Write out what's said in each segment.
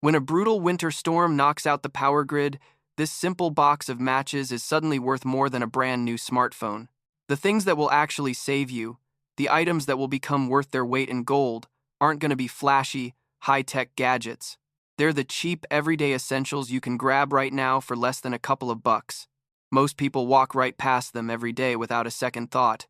When a brutal winter storm knocks out the power grid, this simple box of matches is suddenly worth more than a brand new smartphone. The things that will actually save you, the items that will become worth their weight in gold, aren't going to be flashy, high-tech gadgets. They're the cheap, everyday essentials you can grab right now for less than a couple of bucks. Most people walk right past them every day without a second thought.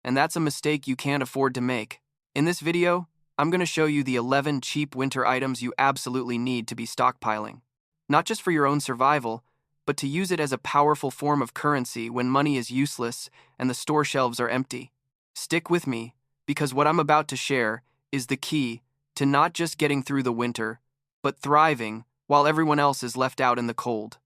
And that's a mistake you can't afford to make. In this video, I'm going to show you the 11 cheap winter items you absolutely need to be stockpiling. Not just for your own survival, but to use it as a powerful form of currency when money is useless and the store shelves are empty. Stick with me, because what I'm about to share is the key to not just getting through the winter, but thriving while everyone else is left out in the cold.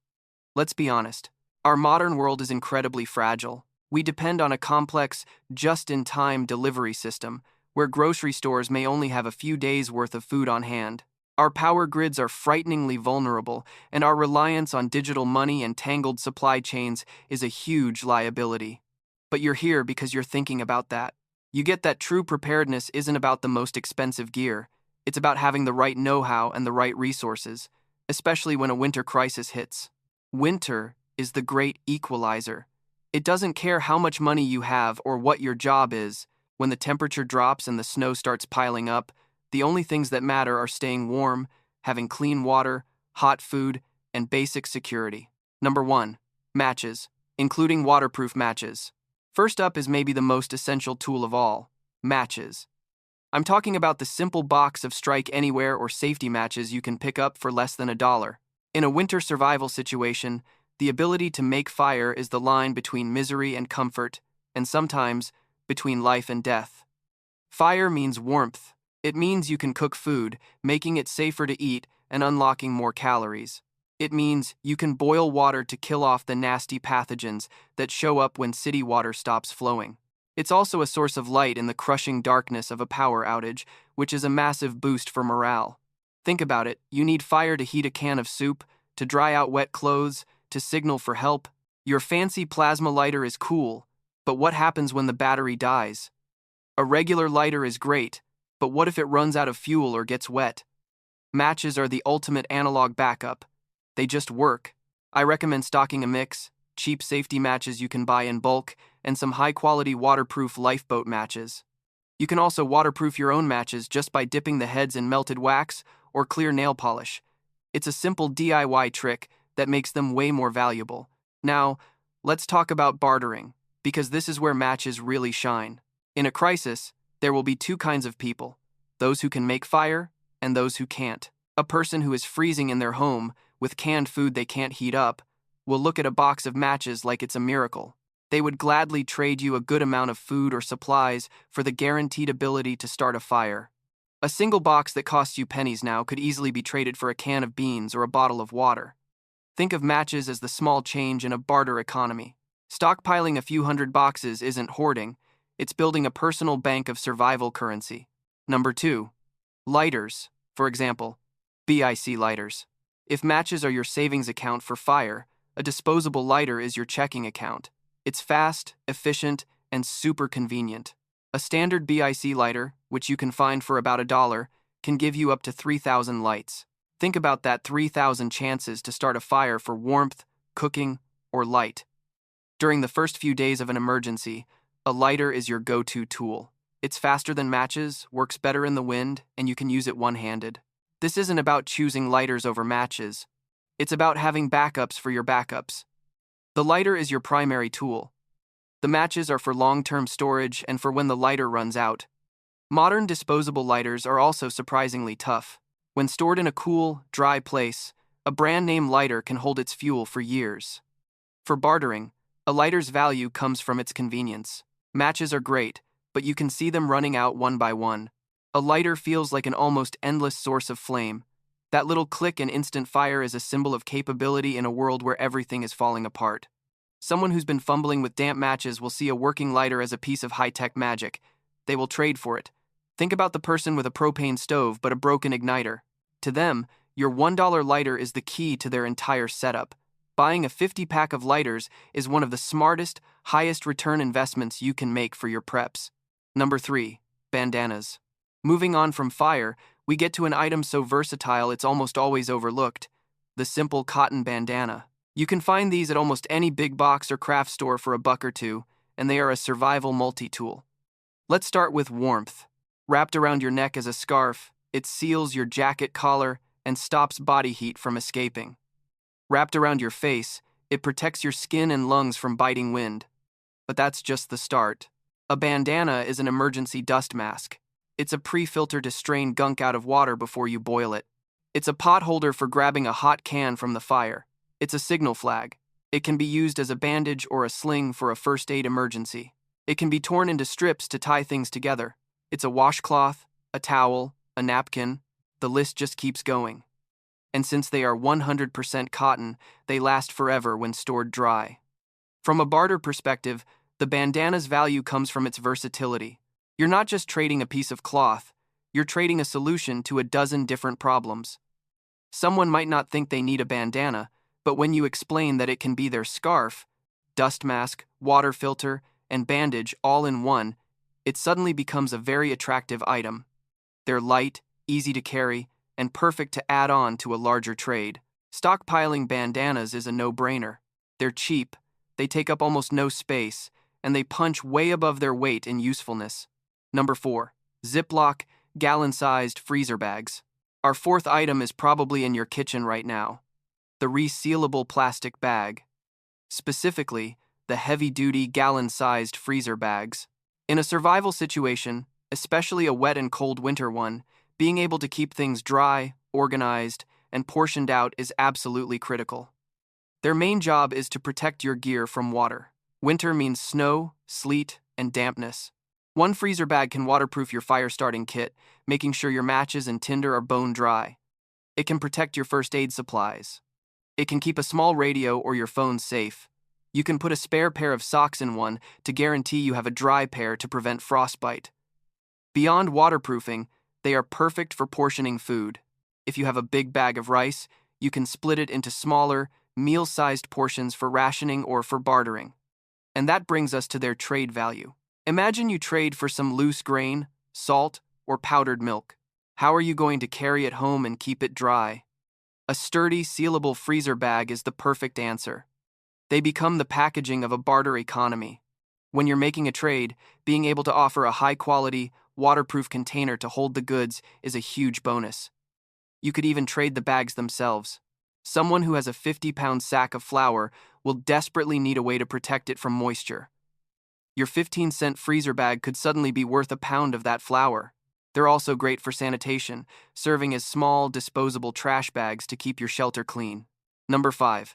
Let's be honest, our modern world is incredibly fragile. We depend on a complex, just-in-time delivery system, where grocery stores may only have a few days' worth of food on hand. Our power grids are frighteningly vulnerable, and our reliance on digital money and tangled supply chains is a huge liability. But you're here because you're thinking about that. You get that true preparedness isn't about the most expensive gear. It's about having the right know-how and the right resources, especially when a winter crisis hits. Winter is the great equalizer. It doesn't care how much money you have or what your job is. When the temperature drops and the snow starts piling up, the only things that matter are staying warm, having clean water, hot food, and basic security. Number 1. Matches, including waterproof matches. First up is maybe the most essential tool of all, matches. I'm talking about the simple box of strike anywhere or safety matches you can pick up for less than $1. In a winter survival situation, the ability to make fire is the line between misery and comfort, and sometimes between life and death. Fire means warmth. It means you can cook food, making it safer to eat and unlocking more calories. It means you can boil water to kill off the nasty pathogens that show up when city water stops flowing. It's also a source of light in the crushing darkness of a power outage, which is a massive boost for morale. Think about it, you need fire to heat a can of soup, to dry out wet clothes, to signal for help. Your fancy plasma lighter is cool, but what happens when the battery dies? A regular lighter is great, but what if it runs out of fuel or gets wet? Matches are the ultimate analog backup. They just work. I recommend stocking a mix, cheap safety matches you can buy in bulk, and some high-quality waterproof lifeboat matches. You can also waterproof your own matches just by dipping the heads in melted wax or clear nail polish. It's a simple DIY trick that makes them way more valuable. Now, let's talk about bartering, because this is where matches really shine. In a crisis, there will be two kinds of people, those who can make fire and those who can't. A person who is freezing in their home with canned food they can't heat up will look at a box of matches like it's a miracle. They would gladly trade you a good amount of food or supplies for the guaranteed ability to start a fire. A single box that costs you pennies now could easily be traded for a can of beans or a bottle of water. Think of matches as the small change in a barter economy. Stockpiling a few hundred boxes isn't hoarding, it's building a personal bank of survival currency. Number 2. Lighters, for example, BIC lighters. If matches are your savings account for fire, a disposable lighter is your checking account. It's fast, efficient, and super convenient. A standard BIC lighter, which you can find for about $1, can give you up to 3,000 lights. Think about that 3,000 chances to start a fire for warmth, cooking, or light. During the first few days of an emergency, a lighter is your go-to tool. It's faster than matches, works better in the wind, and you can use it one-handed. This isn't about choosing lighters over matches. It's about having backups for your backups. The lighter is your primary tool. The matches are for long-term storage and for when the lighter runs out. Modern disposable lighters are also surprisingly tough. When stored in a cool, dry place, a brand-name lighter can hold its fuel for years. For bartering, a lighter's value comes from its convenience. Matches are great, but you can see them running out one by one. A lighter feels like an almost endless source of flame. That little click and instant fire is a symbol of capability in a world where everything is falling apart. Someone who's been fumbling with damp matches will see a working lighter as a piece of high-tech magic. They will trade for it. Think about the person with a propane stove but a broken igniter. To them, your $1 lighter is the key to their entire setup. Buying a 50-pack of lighters is one of the smartest, highest return investments you can make for your preps. Number 3. Bandanas. Moving on from fire, we get to an item so versatile it's almost always overlooked: the simple cotton bandana. You can find these at almost any big box or craft store for $1 or $2, and they are a survival multi-tool. Let's start with warmth. Wrapped around your neck as a scarf, it seals your jacket collar and stops body heat from escaping. Wrapped around your face, it protects your skin and lungs from biting wind. But that's just the start. A bandana is an emergency dust mask. It's a pre-filter to strain gunk out of water before you boil it. It's a pot holder for grabbing a hot can from the fire. It's a signal flag. It can be used as a bandage or a sling for a first aid emergency. It can be torn into strips to tie things together. It's a washcloth, a towel, a napkin. The list just keeps going. And since they are 100% cotton, they last forever when stored dry. From a barter perspective, the bandana's value comes from its versatility. You're not just trading a piece of cloth, you're trading a solution to a dozen different problems. Someone might not think they need a bandana, but when you explain that it can be their scarf, dust mask, water filter, and bandage all in one, it suddenly becomes a very attractive item. They're light, easy to carry, and perfect to add on to a larger trade. Stockpiling bandanas is a no-brainer. They're cheap, they take up almost no space, and they punch way above their weight in usefulness. Number 4. Ziploc, gallon-sized freezer bags. Our fourth item is probably in your kitchen right now: the resealable plastic bag. Specifically, the heavy-duty gallon-sized freezer bags. In a survival situation, especially a wet and cold winter one, being able to keep things dry, organized, and portioned out is absolutely critical. Their main job is to protect your gear from water. Winter means snow, sleet, and dampness. One freezer bag can waterproof your fire-starting kit, making sure your matches and tinder are bone dry. It can protect your first aid supplies. It can keep a small radio or your phone safe. You can put a spare pair of socks in one to guarantee you have a dry pair to prevent frostbite. Beyond waterproofing, they are perfect for portioning food. If you have a big bag of rice, you can split it into smaller, meal-sized portions for rationing or for bartering. And that brings us to their trade value. Imagine you trade for some loose grain, salt, or powdered milk. How are you going to carry it home and keep it dry? A sturdy, sealable freezer bag is the perfect answer. They become the packaging of a barter economy. When you're making a trade, being able to offer a high-quality, waterproof container to hold the goods is a huge bonus. You could even trade the bags themselves. Someone who has a 50-pound sack of flour will desperately need a way to protect it from moisture. Your 15-cent freezer bag could suddenly be worth a pound of that flour. They're also great for sanitation, serving as small, disposable trash bags to keep your shelter clean. Number 5.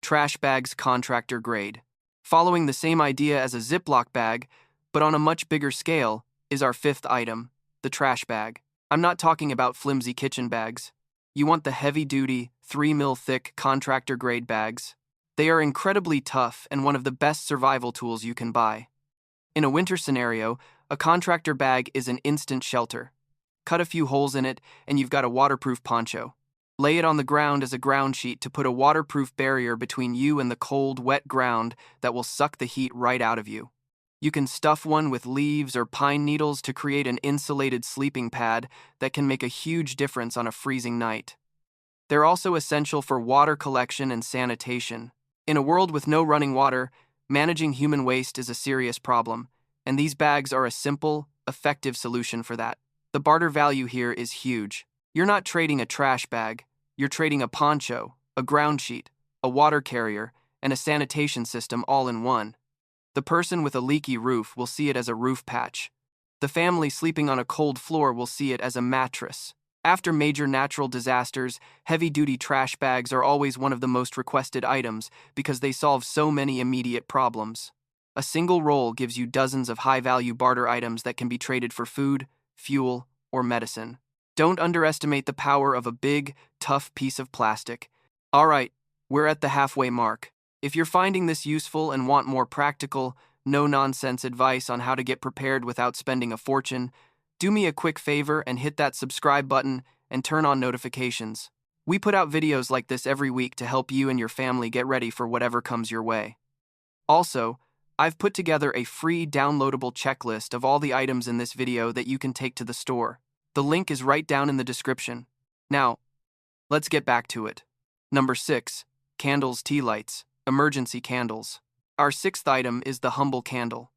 Trash bags contractor grade. Following the same idea as a Ziploc bag, but on a much bigger scale, is our fifth item, the trash bag. I'm not talking about flimsy kitchen bags. You want the heavy-duty, 3 mil thick contractor grade bags. They are incredibly tough and one of the best survival tools you can buy. In a winter scenario, a contractor bag is an instant shelter. Cut a few holes in it, and you've got a waterproof poncho. Lay it on the ground as a ground sheet to put a waterproof barrier between you and the cold, wet ground that will suck the heat right out of you. You can stuff one with leaves or pine needles to create an insulated sleeping pad that can make a huge difference on a freezing night. They're also essential for water collection and sanitation. In a world with no running water, managing human waste is a serious problem, and these bags are a simple, effective solution for that. The barter value here is huge. You're not trading a trash bag, you're trading a poncho, a ground sheet, a water carrier, and a sanitation system all in one. The person with a leaky roof will see it as a roof patch. The family sleeping on a cold floor will see it as a mattress. After major natural disasters, heavy-duty trash bags are always one of the most requested items because they solve so many immediate problems. A single roll gives you dozens of high-value barter items that can be traded for food, fuel, or medicine. Don't underestimate the power of a big, tough piece of plastic. All right, we're at the halfway mark. If you're finding this useful and want more practical, no-nonsense advice on how to get prepared without spending a fortune, do me a quick favor and hit that subscribe button and turn on notifications. We put out videos like this every week to help you and your family get ready for whatever comes your way. Also, I've put together a free downloadable checklist of all the items in this video that you can take to the store. The link is right down in the description. Now, let's get back to it. Number 6. Candles, tea lights, emergency candles. Our sixth item is the humble candle.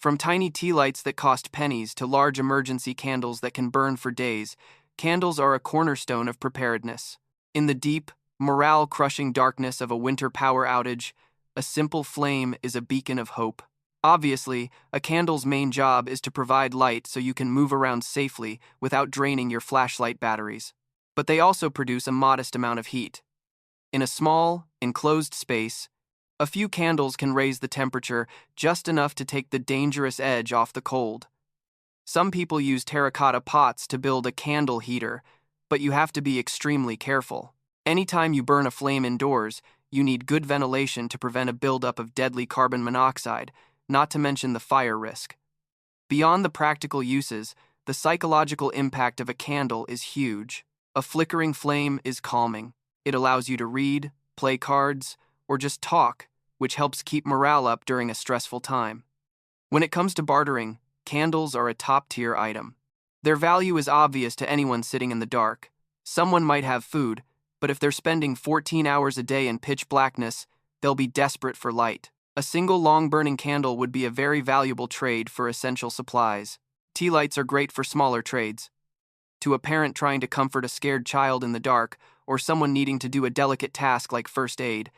From tiny tea lights that cost pennies to large emergency candles that can burn for days, candles are a cornerstone of preparedness. In the deep, morale-crushing darkness of a winter power outage, a simple flame is a beacon of hope. Obviously, a candle's main job is to provide light so you can move around safely without draining your flashlight batteries. But they also produce a modest amount of heat. In a small, enclosed space, a few candles can raise the temperature just enough to take the dangerous edge off the cold. Some people use terracotta pots to build a candle heater, but you have to be extremely careful. Anytime you burn a flame indoors, you need good ventilation to prevent a buildup of deadly carbon monoxide, not to mention the fire risk. Beyond the practical uses, the psychological impact of a candle is huge. A flickering flame is calming. It allows you to read, play cards, or just talk, which helps keep morale up during a stressful time. When it comes to bartering, candles are a top-tier item. Their value is obvious to anyone sitting in the dark. Someone might have food, but if they're spending 14 hours a day in pitch blackness, they'll be desperate for light. A single long-burning candle would be a very valuable trade for essential supplies. Tea lights are great for smaller trades. To a parent trying to comfort a scared child in the dark, or someone needing to do a delicate task like first aid,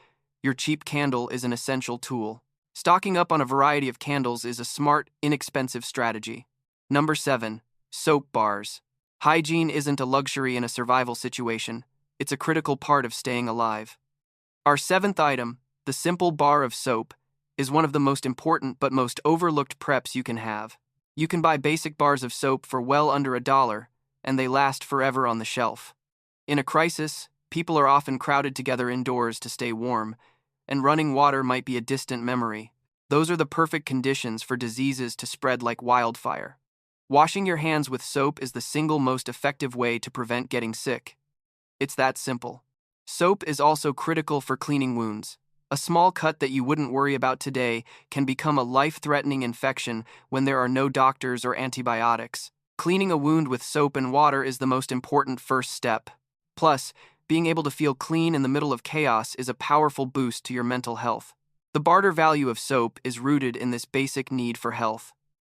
your cheap candle is an essential tool. Stocking up on a variety of candles is a smart, inexpensive strategy. Number 7. Soap bars. Hygiene isn't a luxury in a survival situation. It's a critical part of staying alive. Our seventh item, the simple bar of soap, is one of the most important but most overlooked preps you can have. You can buy basic bars of soap for well under $1, and they last forever on the shelf. In a crisis, people are often crowded together indoors to stay warm, and running water might be a distant memory. Those are the perfect conditions for diseases to spread like wildfire. Washing your hands with soap is the single most effective way to prevent getting sick. It's that simple. Soap is also critical for cleaning wounds. A small cut that you wouldn't worry about today can become a life-threatening infection when there are no doctors or antibiotics. Cleaning a wound with soap and water is the most important first step. Plus, being able to feel clean in the middle of chaos is a powerful boost to your mental health. The barter value of soap is rooted in this basic need for health.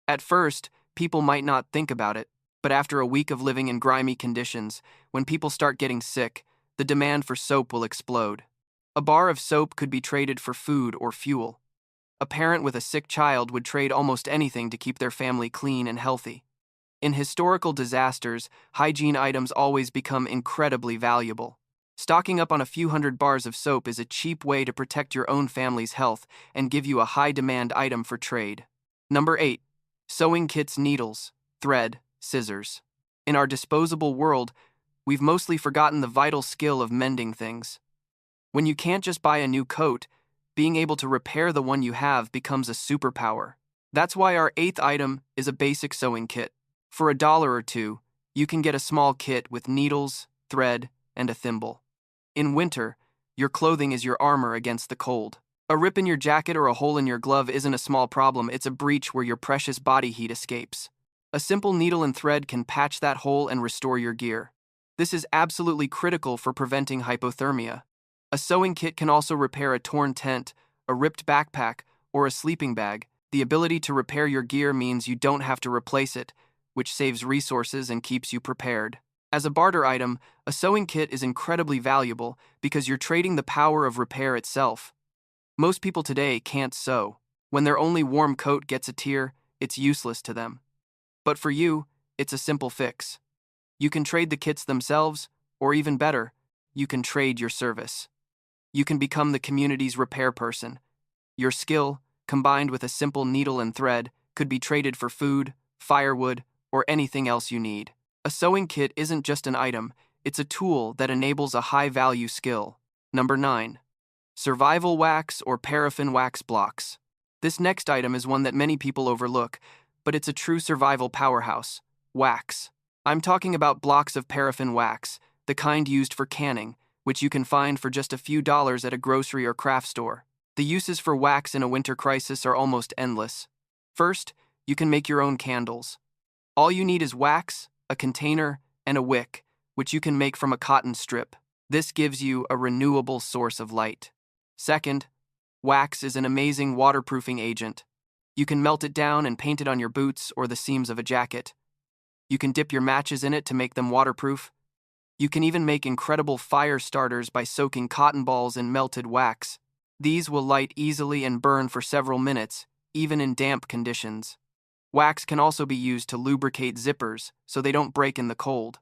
At first, people might not think about it, but after a week of living in grimy conditions, when people start getting sick, the demand for soap will explode. A bar of soap could be traded for food or fuel. A parent with a sick child would trade almost anything to keep their family clean and healthy. In historical disasters, hygiene items always become incredibly valuable. Stocking up on a few hundred bars of soap is a cheap way to protect your own family's health and give you a high-demand item for trade. Number 8. Sewing kits, needles, thread, scissors. In our disposable world, we've mostly forgotten the vital skill of mending things. When you can't just buy a new coat, being able to repair the one you have becomes a superpower. That's why our 8th item is a basic sewing kit. For $1 or $2, you can get a small kit with needles, thread, and a thimble. In winter, your clothing is your armor against the cold. A rip in your jacket or a hole in your glove isn't a small problem, it's a breach where your precious body heat escapes. A simple needle and thread can patch that hole and restore your gear. This is absolutely critical for preventing hypothermia. A sewing kit can also repair a torn tent, a ripped backpack, or a sleeping bag. The ability to repair your gear means you don't have to replace it, which saves resources and keeps you prepared. As a barter item, a sewing kit is incredibly valuable because you're trading the power of repair itself. Most people today can't sew. When their only warm coat gets a tear, it's useless to them. But for you, it's a simple fix. You can trade the kits themselves, or even better, you can trade your service. You can become the community's repair person. Your skill, combined with a simple needle and thread, could be traded for food, firewood, or anything else you need. A sewing kit isn't just an item, it's a tool that enables a high-value skill. Number 9. Survival wax or paraffin wax blocks. This next item is one that many people overlook, but it's a true survival powerhouse. Wax. I'm talking about blocks of paraffin wax, the kind used for canning, which you can find for just a few dollars at a grocery or craft store. The uses for wax in a winter crisis are almost endless. First, you can make your own candles. All you need is wax, a container, and a wick, which you can make from a cotton strip. This gives you a renewable source of light. Second, wax is an amazing waterproofing agent. You can melt it down and paint it on your boots or the seams of a jacket. You can dip your matches in it to make them waterproof. You can even make incredible fire starters by soaking cotton balls in melted wax. These will light easily and burn for several minutes, even in damp conditions. Wax can also be used to lubricate zippers so they don't break in the cold.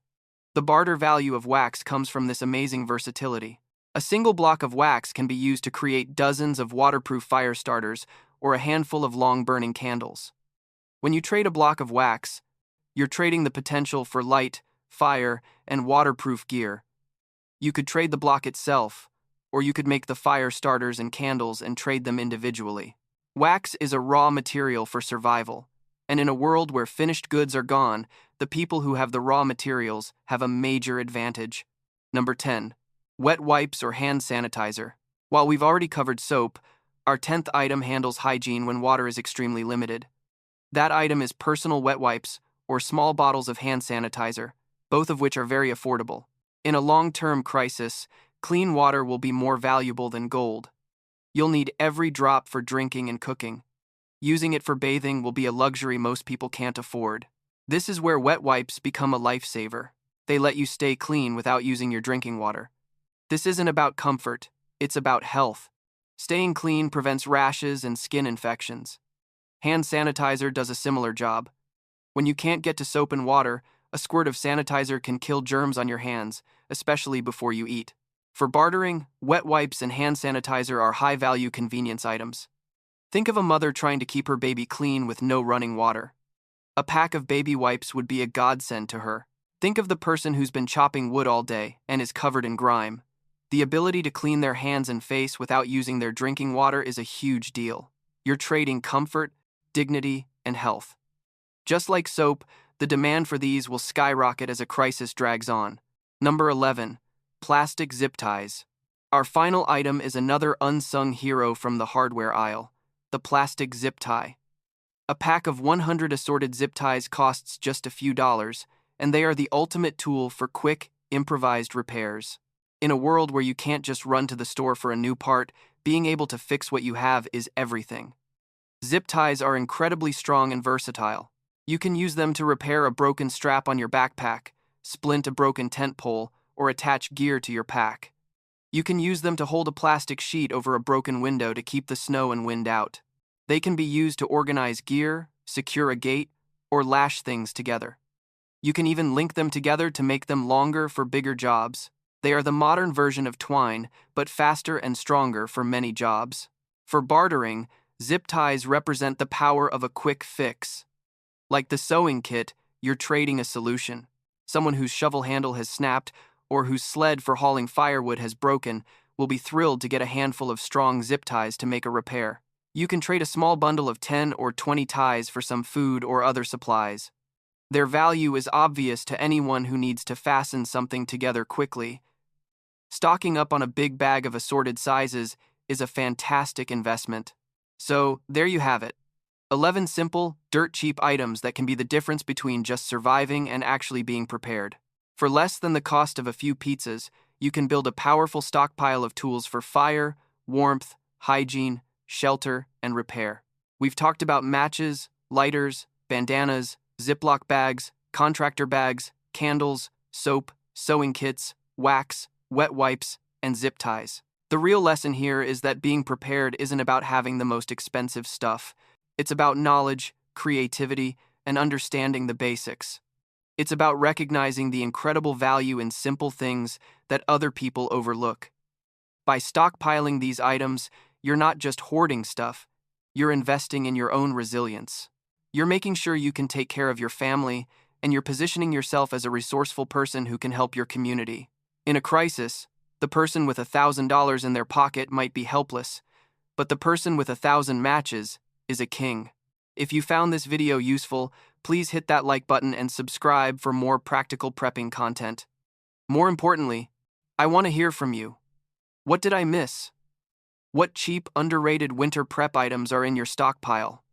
The barter value of wax comes from this amazing versatility. A single block of wax can be used to create dozens of waterproof fire starters or a handful of long-burning candles. When you trade a block of wax, you're trading the potential for light, fire, and waterproof gear. You could trade the block itself, or you could make the fire starters and candles and trade them individually. Wax is a raw material for survival, and in a world where finished goods are gone, the people who have the raw materials have a major advantage. Number 10. Wet wipes or hand sanitizer. While we've already covered soap, our 10th item handles hygiene when water is extremely limited. That item is personal wet wipes or small bottles of hand sanitizer, both of which are very affordable. In a long-term crisis, clean water will be more valuable than gold. You'll need every drop for drinking and cooking. Using it for bathing will be a luxury most people can't afford. This is where wet wipes become a lifesaver. They let you stay clean without using your drinking water. This isn't about comfort, it's about health. Staying clean prevents rashes and skin infections. Hand sanitizer does a similar job. When you can't get to soap and water, a squirt of sanitizer can kill germs on your hands, especially before you eat. For bartering, wet wipes and hand sanitizer are high-value convenience items. Think of a mother trying to keep her baby clean with no running water. A pack of baby wipes would be a godsend to her. Think of the person who's been chopping wood all day and is covered in grime. The ability to clean their hands and face without using their drinking water is a huge deal. You're trading comfort, dignity, and health. Just like soap, the demand for these will skyrocket as a crisis drags on. Number 11. Plastic zip ties. Our final item is another unsung hero from the hardware aisle, the plastic zip tie. A pack of 100 assorted zip ties costs just a few dollars, and they are the ultimate tool for quick, improvised repairs. In a world where you can't just run to the store for a new part, being able to fix what you have is everything. Zip ties are incredibly strong and versatile. You can use them to repair a broken strap on your backpack, splint a broken tent pole, or attach gear to your pack. You can use them to hold a plastic sheet over a broken window to keep the snow and wind out. They can be used to organize gear, secure a gate, or lash things together. You can even link them together to make them longer for bigger jobs. They are the modern version of twine, but faster and stronger for many jobs. For bartering, zip ties represent the power of a quick fix. Like the sewing kit, you're trading a solution. Someone whose shovel handle has snapped or whose sled for hauling firewood has broken will be thrilled to get a handful of strong zip ties to make a repair. You can trade a small bundle of 10 or 20 ties for some food or other supplies. Their value is obvious to anyone who needs to fasten something together quickly. Stocking up on a big bag of assorted sizes is a fantastic investment. So, there you have it. 11 simple, dirt-cheap items that can be the difference between just surviving and actually being prepared. For less than the cost of a few pizzas, you can build a powerful stockpile of tools for fire, warmth, hygiene, shelter, and repair. We've talked about matches, lighters, bandanas, Ziploc bags, contractor bags, candles, soap, sewing kits, wax, wet wipes, and zip ties. The real lesson here is that being prepared isn't about having the most expensive stuff. It's about knowledge, creativity, and understanding the basics. It's about recognizing the incredible value in simple things that other people overlook. By stockpiling these items, you're not just hoarding stuff, you're investing in your own resilience. You're making sure you can take care of your family, and you're positioning yourself as a resourceful person who can help your community. In a crisis, the person with $1,000 in their pocket might be helpless, but the person with 1,000 matches is a king. If you found this video useful, please hit that like button and subscribe for more practical prepping content. More importantly, I want to hear from you. What did I miss? What cheap, underrated winter prep items are in your stockpile?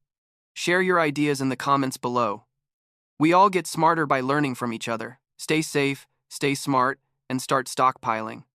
Share your ideas in the comments below. We all get smarter by learning from each other. Stay safe, stay smart, and start stockpiling.